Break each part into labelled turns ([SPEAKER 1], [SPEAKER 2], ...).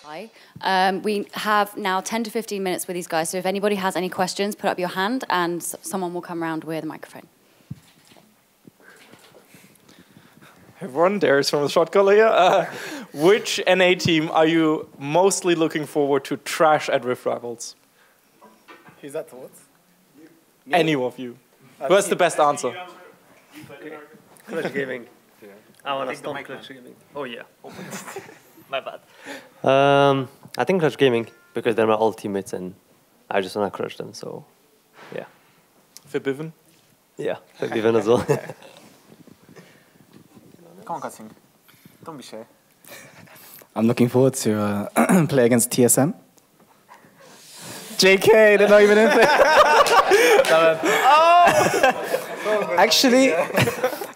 [SPEAKER 1] Hi. We have now 10 to 15 minutes with these guys, so if anybody has any questions, put up your hand and someone will come around with a microphone.
[SPEAKER 2] Hey everyone, Darius from the Shotcaller here. Which NA team are you mostly looking forward to trash at Rift Rivals?
[SPEAKER 3] Who's that towards?
[SPEAKER 2] Any of you. Who has the best answer?
[SPEAKER 3] Clutch Gaming. I want to stop Clutch Gaming.
[SPEAKER 4] Oh yeah.
[SPEAKER 3] My bad.
[SPEAKER 4] I think Clutch Gaming, because they're my old teammates and I just want to crush them, so yeah.
[SPEAKER 2] Verbiven?
[SPEAKER 4] Yeah, Verbiven as well.
[SPEAKER 3] Come on, Katsing. Don't be shy.
[SPEAKER 5] I'm looking forward to play against TSM. JK, they're not even in there.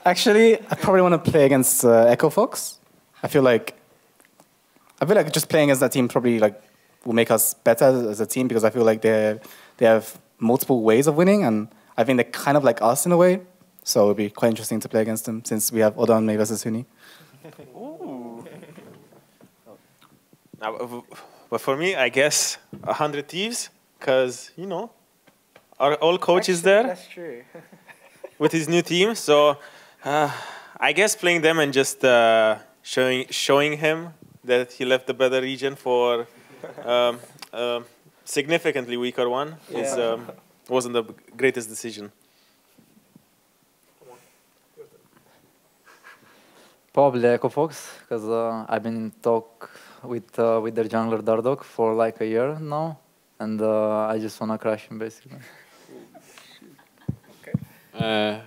[SPEAKER 5] Actually, I probably want to play against Echo Fox. I feel like just playing against that team probably will make us better as a team, because I feel like they have multiple ways of winning, and I think they're kind of like us in a way. So it'll be quite interesting to play against them, since we have Odon May versus Huni.
[SPEAKER 6] Ooh. But for me, I guess 100 Thieves, because, you know, our old coach is there.
[SPEAKER 3] That's true.
[SPEAKER 6] With his new team. So I guess playing them and just showing him that he left the better region for significantly weaker one wasn't the greatest decision.
[SPEAKER 7] Probably Echo Fox, because I've been in talk with their jungler Dardok for like a year now, and I just want to crush him basically.
[SPEAKER 8] Okay.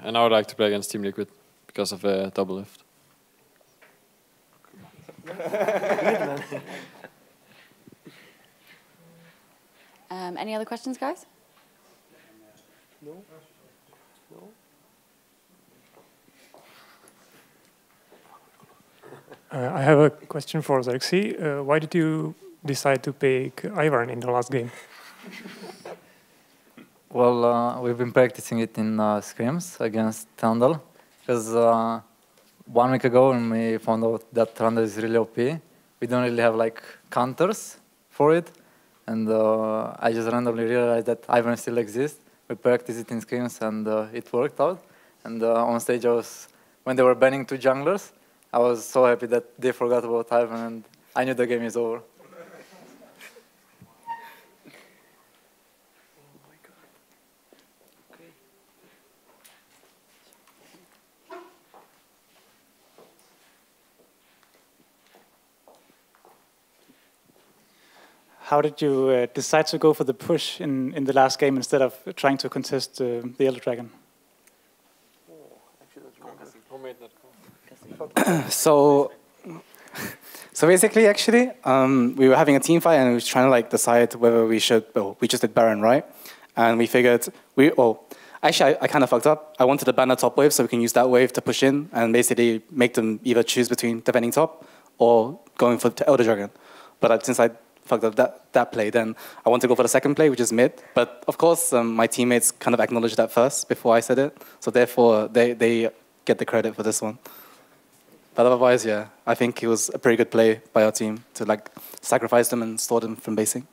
[SPEAKER 8] And I would like to play against Team Liquid because of double lift.
[SPEAKER 1] Any other questions, guys?
[SPEAKER 3] No.
[SPEAKER 9] I have a question for Xerxes. Why did you decide to pick Ivern in the last game?
[SPEAKER 7] Well, we've been practicing it in scrims against Trundle, because 1 week ago when we found out that Trundle is really OP, we don't really have like counters for it, and I just randomly realized that Ivern still exists. We practiced it in scrims and it worked out. And on stage, when they were banning 2 junglers, I was so happy that they forgot about Ivern, and I knew the game is over.
[SPEAKER 10] How did you decide to go for the push in the last game instead of trying to contest the Elder Dragon?
[SPEAKER 5] So basically, actually, we were having a team fight and we were trying to decide whether we should. Well, we just did Baron, right? And we figured actually, I kind of fucked up. I wanted to ban the top wave so we can use that wave to push in and basically make them either choose between defending top or going for the Elder Dragon. But since I fucked up that play, then I want to go for the second play, which is mid. But of course, my teammates kind of acknowledged that first before I said it. So therefore, they get the credit for this one. But otherwise, yeah, I think it was a pretty good play by our team to sacrifice them and stop them from basing.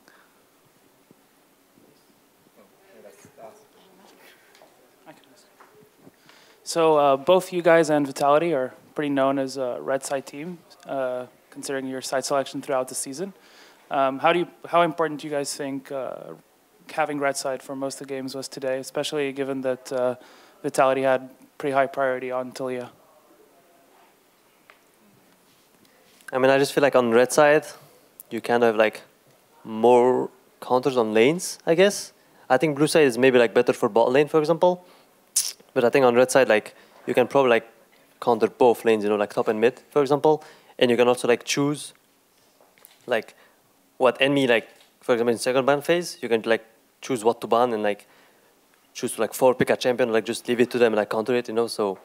[SPEAKER 11] So both you guys and Vitality are pretty known as a red side team, considering your side selection throughout the season. How important do you guys think having red side for most of the games was today, especially given that Vitality had pretty high priority on Talia?
[SPEAKER 4] I mean, I just feel like on red side, you kind of have more counters on lanes, I guess. I think blue side is maybe better for bot lane, for example. But I think on red side, you can probably counter both lanes, top and mid, for example. And you can also choose what enemy, for example, in second ban phase, you can choose what to ban and choose to pick a champion, just leave it to them and counter it, So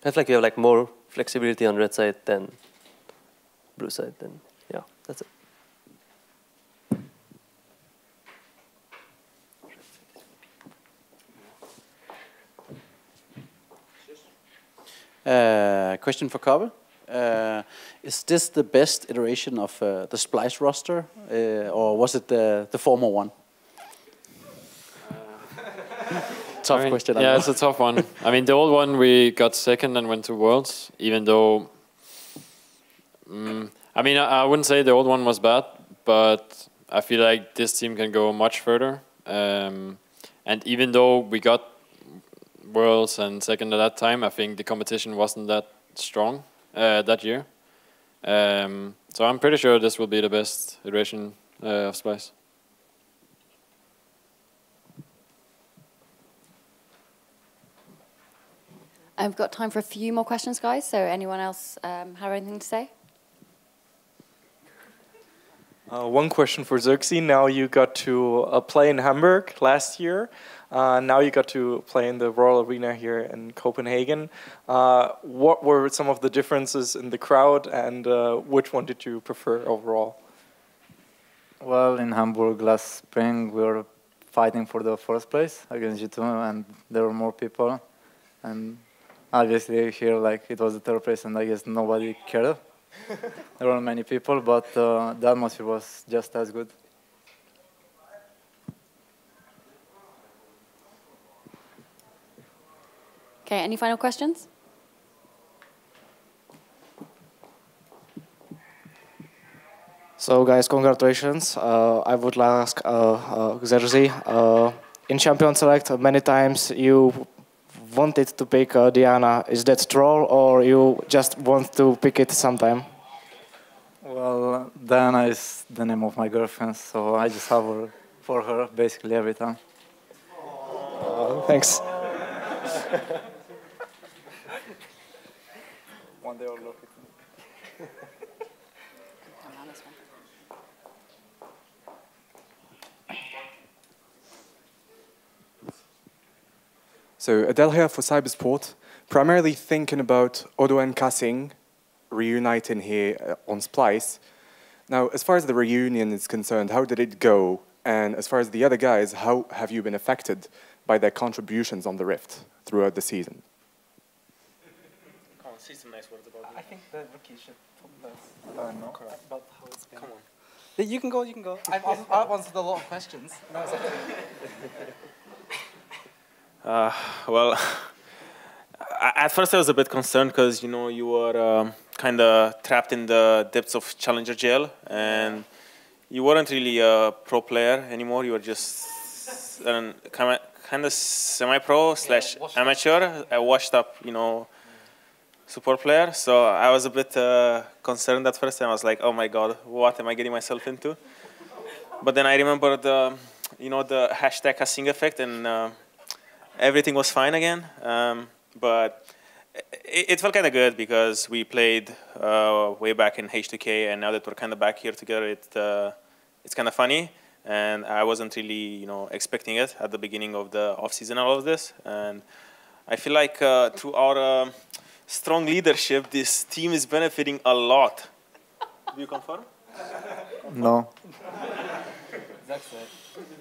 [SPEAKER 4] I feel like you have more flexibility on red side than blue side. Then yeah, that's it.
[SPEAKER 12] Question for Kobe. Is this the best iteration of the Splice roster, or was it the former one? Tough question.
[SPEAKER 8] Yeah, it's a tough one. I mean, the old one we got second and went to Worlds, even though. I mean, I wouldn't say the old one was bad, but I feel like this team can go much further. And even though we got Worlds and second at that time, I think the competition wasn't that strong that year. So I'm pretty sure this will be the best iteration of Splice.
[SPEAKER 1] I've got time for a few more questions, guys. So anyone else have anything to say?
[SPEAKER 2] One question for Xerxes. Now you got to play in Hamburg last year. Now you got to play in the Royal Arena here in Copenhagen. What were some of the differences in the crowd, and which one did you prefer overall?
[SPEAKER 7] Well, in Hamburg last spring, we were fighting for the first place against G2, and there were more people. And obviously here, like, it was the third place, and I guess nobody cared. There weren't many people, but the atmosphere was just as good.
[SPEAKER 1] Okay, any final questions?
[SPEAKER 13] So guys, congratulations. I would like to ask Xerxes, in Champion Select many times you wanted to pick Diana. Is that troll, or you just want to pick it sometime?
[SPEAKER 7] Well, Diana is the name of my girlfriend, so I just have her for her basically every time.
[SPEAKER 13] Thanks.
[SPEAKER 7] One day I'll look at
[SPEAKER 14] So Adele here for Cybersport, primarily thinking about Odo and Kassing reuniting here on Splice. Now, as far as the reunion is concerned, how did it go? And as far as the other guys, how have you been affected by their contributions on the Rift throughout the season?
[SPEAKER 3] Come on, say some nice words about
[SPEAKER 5] I think the rookie should talk first.
[SPEAKER 3] No.
[SPEAKER 5] About how it's been.
[SPEAKER 3] Come on.
[SPEAKER 5] You can go, you can go. I've answered a lot of questions. Now it's up to you.
[SPEAKER 6] Well, at first I was a bit concerned because, you know, you were kind of trapped in the depths of Challenger jail, and you weren't really a pro player anymore. You were just kind of semi-pro slash amateur, a washed up, you know, support player. So I was a bit concerned at first, and I was like, oh my God, what am I getting myself into? But then I remembered, you know, the hashtag Kassing effect, and everything was fine again. But it felt kind of good because we played way back in H2K, and now that we're kind of back here together, it's kind of funny. And I wasn't really, you know, expecting it at the beginning of the off-season, all of this. And I feel like through our strong leadership, this team is benefiting a lot. Do you confirm?
[SPEAKER 7] No.
[SPEAKER 5] That's it.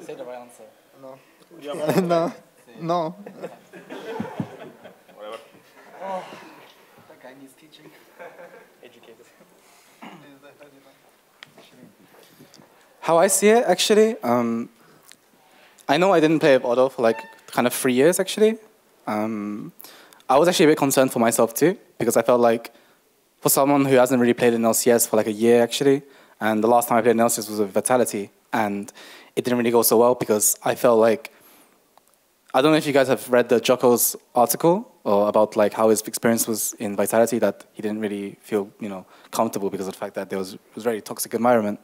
[SPEAKER 5] Say the right answer. No.
[SPEAKER 7] No. No.
[SPEAKER 6] Whatever.
[SPEAKER 5] Oh, that guy needs teaching.
[SPEAKER 6] Educated.
[SPEAKER 5] How I see it, actually, I know I didn't play with Otto for like kind of 3 years, actually. I was actually a bit concerned for myself too, because I felt like for someone who hasn't really played in LCS for like a year, actually, and the last time I played in LCS was with Vitality, and it didn't really go so well because I felt like, I don't know if you guys have read the Jocko's article or about like how his experience was in Vitality, that he didn't really feel, you know, comfortable because of the fact that it was a very toxic environment.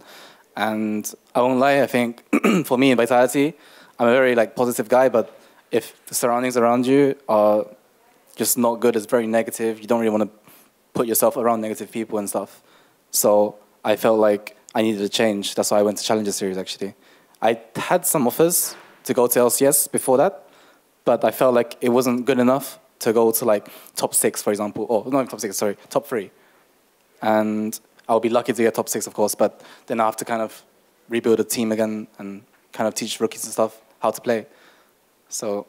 [SPEAKER 5] And I won't lie, I think for me in Vitality, I'm a very like positive guy, but if the surroundings around you are just not good, it's very negative, you don't really want to put yourself around negative people and stuff. So I felt like I needed a change. That's why I went to Challenger Series, actually. I had some offers to go to LCS before that, but I felt like it wasn't good enough to go to like top 6, for example, or not top 6, sorry, top 3. And I'll be lucky to get top 6, of course, but then I have to kind of rebuild a team again and kind of teach rookies and stuff how to play. So,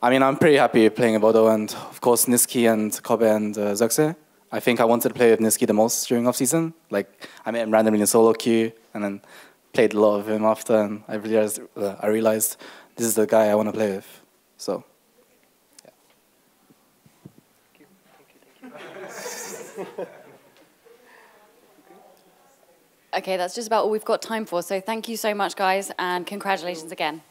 [SPEAKER 5] I mean, I'm pretty happy playing Bodo, and of course Niski and Kobe and Xerxes. I think I wanted to play with Niski the most during off-season. Like, I met him randomly in a solo queue, and then played a lot of him after, and I realized this is the guy I want to play with. So, yeah.
[SPEAKER 1] Okay, that's just about all we've got time for. So thank you so much, guys, and congratulations again.